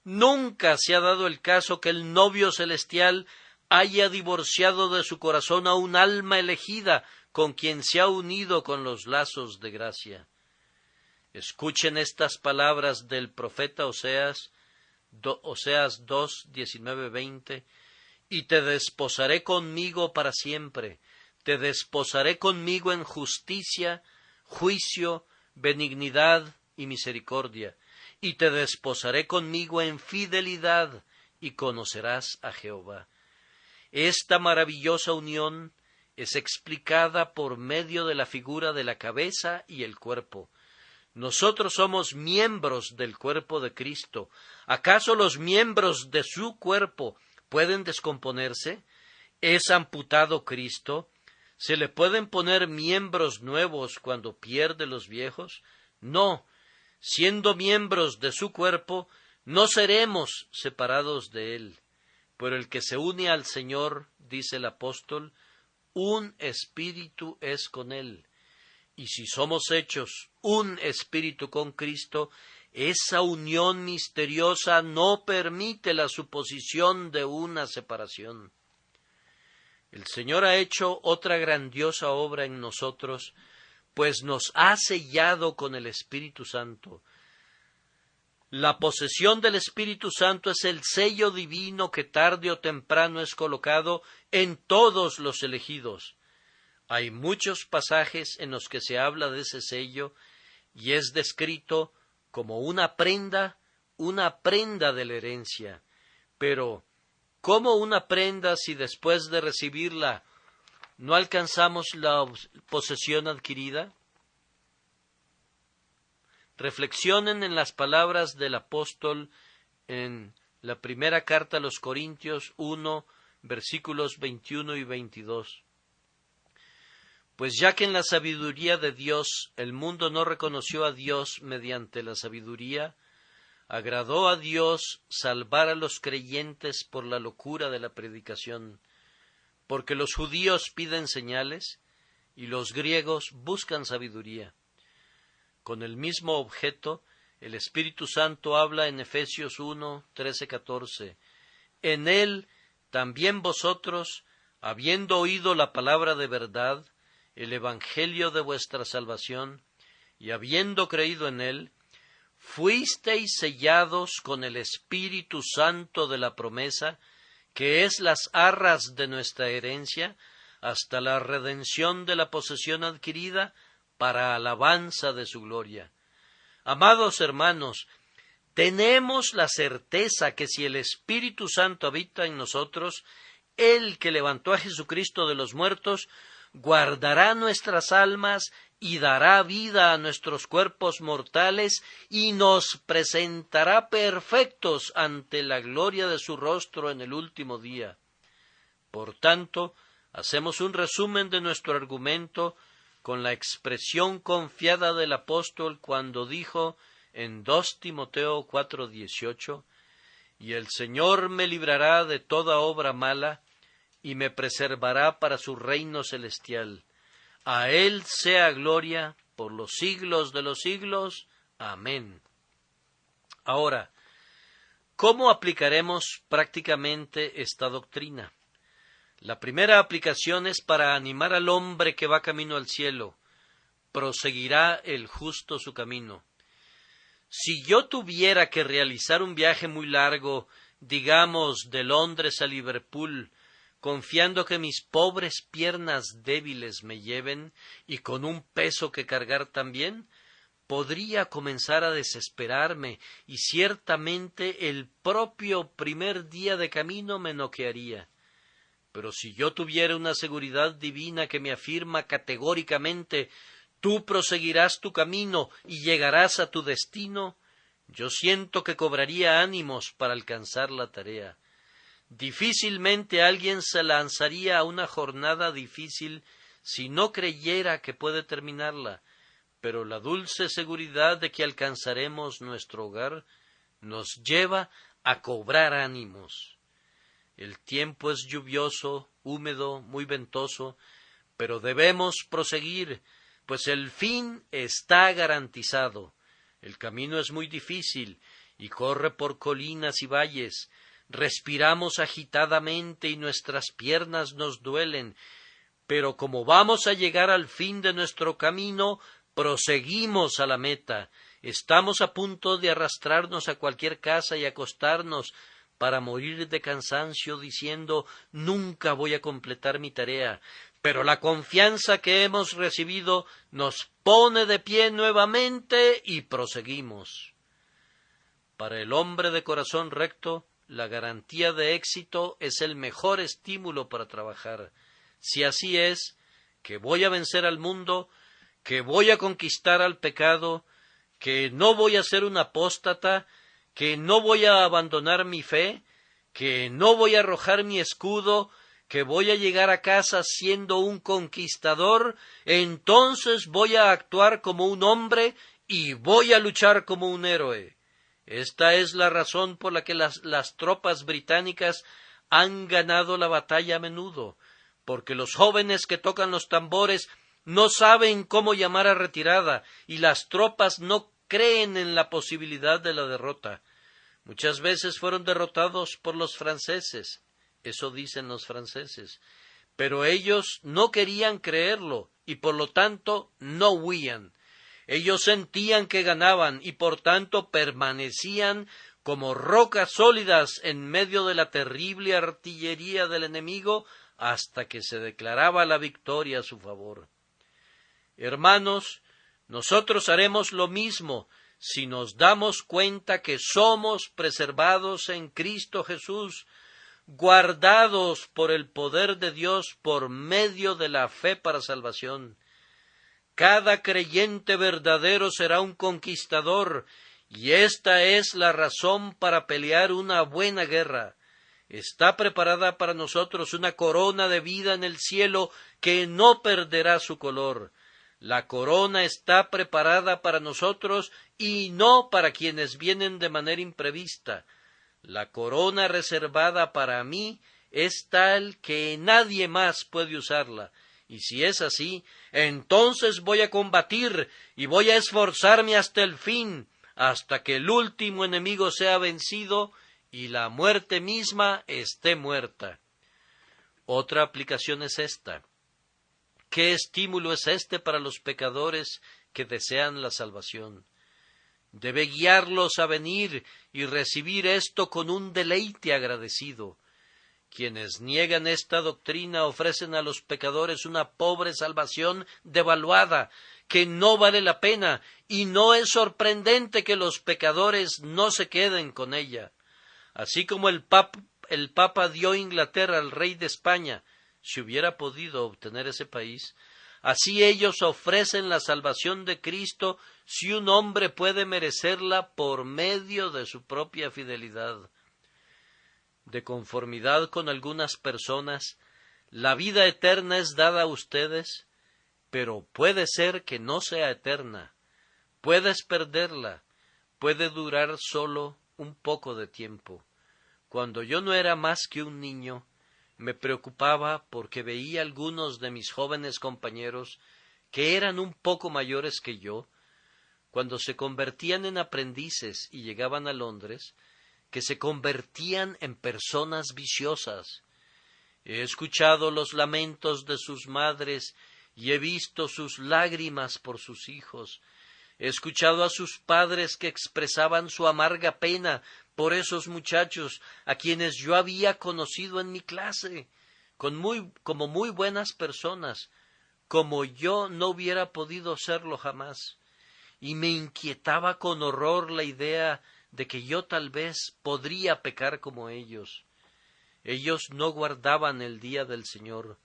Nunca se ha dado el caso que el novio celestial haya divorciado de su corazón a un alma elegida con quien se ha unido con los lazos de gracia. Escuchen estas palabras del profeta Oseas 2:19-20: y te desposaré conmigo para siempre, te desposaré conmigo en justicia, juicio, benignidad y misericordia, y te desposaré conmigo en fidelidad, y conocerás a Jehová. Esta maravillosa unión es explicada por medio de la figura de la cabeza y el cuerpo. Nosotros somos miembros del cuerpo de Cristo. ¿Acaso los miembros de su cuerpo pueden descomponerse? ¿Es amputado Cristo? ¿Se le pueden poner miembros nuevos cuando pierde los viejos? No. Siendo miembros de su cuerpo, no seremos separados de él. Pero el que se une al Señor, dice el apóstol, un espíritu es con él. Y si somos hechos un espíritu con Cristo, esa unión misteriosa no permite la suposición de una separación. El Señor ha hecho otra grandiosa obra en nosotros, pues nos ha sellado con el Espíritu Santo. La posesión del Espíritu Santo es el sello divino que tarde o temprano es colocado en todos los elegidos. Hay muchos pasajes en los que se habla de ese sello y es descrito como una prenda de la herencia. Pero, ¿cómo una prenda si después de recibirla no alcanzamos la posesión adquirida? Reflexionen en las palabras del apóstol en la primera carta a los Corintios 1, versículos 21 y 22. Pues ya que en la sabiduría de Dios el mundo no reconoció a Dios mediante la sabiduría, agradó a Dios salvar a los creyentes por la locura de la predicación, porque los judíos piden señales y los griegos buscan sabiduría. Con el mismo objeto, el Espíritu Santo habla en Efesios 1, 13-14. En él también vosotros, habiendo oído la palabra de verdad, el evangelio de vuestra salvación, y habiendo creído en él, fuisteis sellados con el Espíritu Santo de la promesa, que es las arras de nuestra herencia, hasta la redención de la posesión adquirida, para alabanza de su gloria. Amados hermanos, tenemos la certeza que si el Espíritu Santo habita en nosotros, Él que levantó a Jesucristo de los muertos, guardará nuestras almas y dará vida a nuestros cuerpos mortales y nos presentará perfectos ante la gloria de su rostro en el último día. Por tanto, hacemos un resumen de nuestro argumento con la expresión confiada del apóstol cuando dijo en 2 Timoteo 4:18, y el Señor me librará de toda obra mala, y me preservará para su reino celestial. A Él sea gloria por los siglos de los siglos. Amén. Ahora, ¿cómo aplicaremos prácticamente esta doctrina? La primera aplicación es para animar al hombre que va camino al cielo. Proseguirá el justo su camino. Si yo tuviera que realizar un viaje muy largo, digamos de Londres a Liverpool, confiando que mis pobres piernas débiles me lleven y con un peso que cargar también, podría comenzar a desesperarme y ciertamente el propio primer día de camino me noquearía. Pero si yo tuviera una seguridad divina que me afirma categóricamente tú proseguirás tu camino y llegarás a tu destino, yo siento que cobraría ánimos para alcanzar la tarea. Difícilmente alguien se lanzaría a una jornada difícil si no creyera que puede terminarla, pero la dulce seguridad de que alcanzaremos nuestro hogar nos lleva a cobrar ánimos. El tiempo es lluvioso, húmedo, muy ventoso, pero debemos proseguir, pues el fin está garantizado. El camino es muy difícil y corre por colinas y valles. Respiramos agitadamente y nuestras piernas nos duelen, pero como vamos a llegar al fin de nuestro camino, proseguimos a la meta. Estamos a punto de arrastrarnos a cualquier casa y acostarnos para morir de cansancio diciendo nunca voy a completar mi tarea, pero la confianza que hemos recibido nos pone de pie nuevamente y proseguimos. Para el hombre de corazón recto, la garantía de éxito es el mejor estímulo para trabajar. Si así es, que voy a vencer al mundo, que voy a conquistar al pecado, que no voy a ser un apóstata, que no voy a abandonar mi fe, que no voy a arrojar mi escudo, que voy a llegar a casa siendo un conquistador, entonces voy a actuar como un hombre y voy a luchar como un héroe. Esta es la razón por la que las tropas británicas han ganado la batalla a menudo, porque los jóvenes que tocan los tambores no saben cómo llamar a retirada y las tropas no creen en la posibilidad de la derrota. Muchas veces fueron derrotados por los franceses, eso dicen los franceses, Pero ellos no querían creerlo y por lo tanto no huían. Ellos sentían que ganaban y por tanto permanecían como rocas sólidas en medio de la terrible artillería del enemigo hasta que se declaraba la victoria a su favor. Hermanos, nosotros haremos lo mismo si nos damos cuenta que somos preservados en Cristo Jesús, guardados por el poder de Dios por medio de la fe para salvación. Cada creyente verdadero será un conquistador, y esta es la razón para pelear una buena guerra. Está preparada para nosotros una corona de vida en el cielo que no perderá su color. La corona está preparada para nosotros y no para quienes vienen de manera imprevista. La corona reservada para mí es tal que nadie más puede usarla. Y si es así, entonces voy a combatir y voy a esforzarme hasta el fin, hasta que el último enemigo sea vencido y la muerte misma esté muerta. Otra aplicación es esta. ¿Qué estímulo es este para los pecadores que desean la salvación? Debe guiarlos a venir y recibir esto con un deleite agradecido. Quienes niegan esta doctrina ofrecen a los pecadores una pobre salvación devaluada, que no vale la pena, y no es sorprendente que los pecadores no se queden con ella. Así como el Papa dio Inglaterra al rey de España, si hubiera podido obtener ese país, así ellos ofrecen la salvación de Cristo si un hombre puede merecerla por medio de su propia fidelidad. De conformidad con algunas personas, la vida eterna es dada a ustedes, pero puede ser que no sea eterna. Puedes perderla, puede durar solo un poco de tiempo. Cuando yo no era más que un niño, me preocupaba porque veía algunos de mis jóvenes compañeros que eran un poco mayores que yo, cuando se convertían en aprendices y llegaban a Londres, que se convertían en personas viciosas. He escuchado los lamentos de sus madres y he visto sus lágrimas por sus hijos. He escuchado a sus padres que expresaban su amarga pena por esos muchachos a quienes yo había conocido en mi clase, como muy buenas personas, como yo no hubiera podido serlo jamás, y me inquietaba con horror la idea de que yo tal vez podría pecar como ellos. Ellos no guardaban el día del Señor.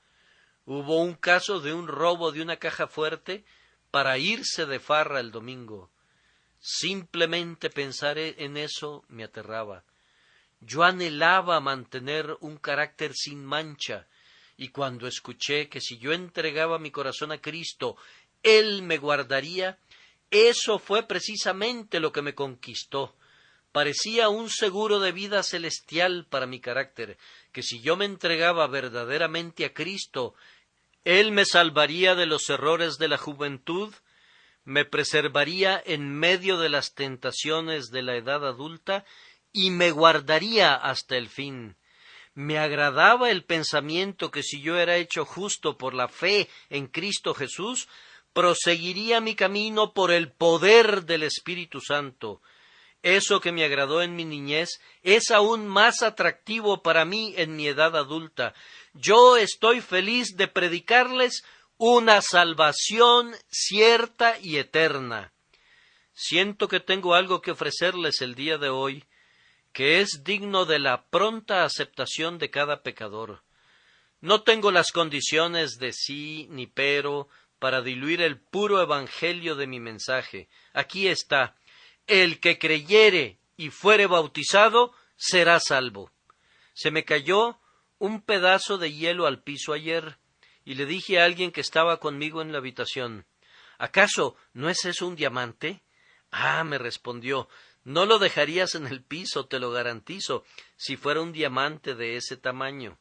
Hubo un caso de un robo de una caja fuerte para irse de farra el domingo. Simplemente pensar en eso me aterraba. Yo anhelaba mantener un carácter sin mancha, y cuando escuché que si yo entregaba mi corazón a Cristo, Él me guardaría, eso fue precisamente lo que me conquistó. Parecía un seguro de vida celestial para mi carácter, que si yo me entregaba verdaderamente a Cristo, Él me salvaría de los errores de la juventud, me preservaría en medio de las tentaciones de la edad adulta y me guardaría hasta el fin. Me agradaba el pensamiento que si yo era hecho justo por la fe en Cristo Jesús, proseguiría mi camino por el poder del Espíritu Santo. Eso que me agradó en mi niñez es aún más atractivo para mí en mi edad adulta. Yo estoy feliz de predicarles una salvación cierta y eterna. Siento que tengo algo que ofrecerles el día de hoy, que es digno de la pronta aceptación de cada pecador. No tengo las condiciones de sí ni pero para diluir el puro evangelio de mi mensaje. Aquí está: el que creyere y fuere bautizado será salvo. Se me cayó un pedazo de hielo al piso ayer, y le dije a alguien que estaba conmigo en la habitación: ¿acaso no es eso un diamante? Ah, me respondió, no lo dejarías en el piso, te lo garantizo, si fuera un diamante de ese tamaño.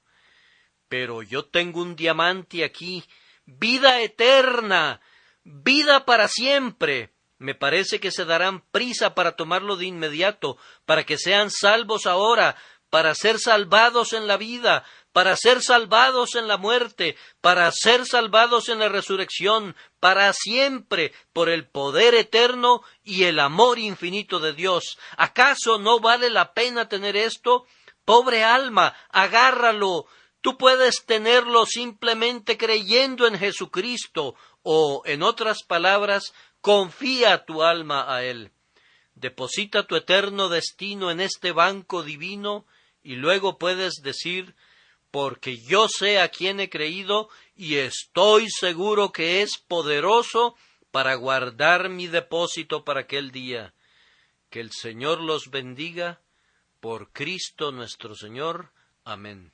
Pero yo tengo un diamante aquí, vida eterna, vida para siempre. Me parece que se darán prisa para tomarlo de inmediato, para que sean salvos ahora, para ser salvados en la vida, para ser salvados en la muerte, para ser salvados en la resurrección, para siempre, por el poder eterno y el amor infinito de Dios. ¿Acaso no vale la pena tener esto? Pobre alma, agárralo. Tú puedes tenerlo simplemente creyendo en Jesucristo, o, en otras palabras, confía tu alma a Él. Deposita tu eterno destino en este banco divino, y luego puedes decir: porque yo sé a quién he creído, y estoy seguro que es poderoso para guardar mi depósito para aquel día. Que el Señor los bendiga, por Cristo nuestro Señor. Amén.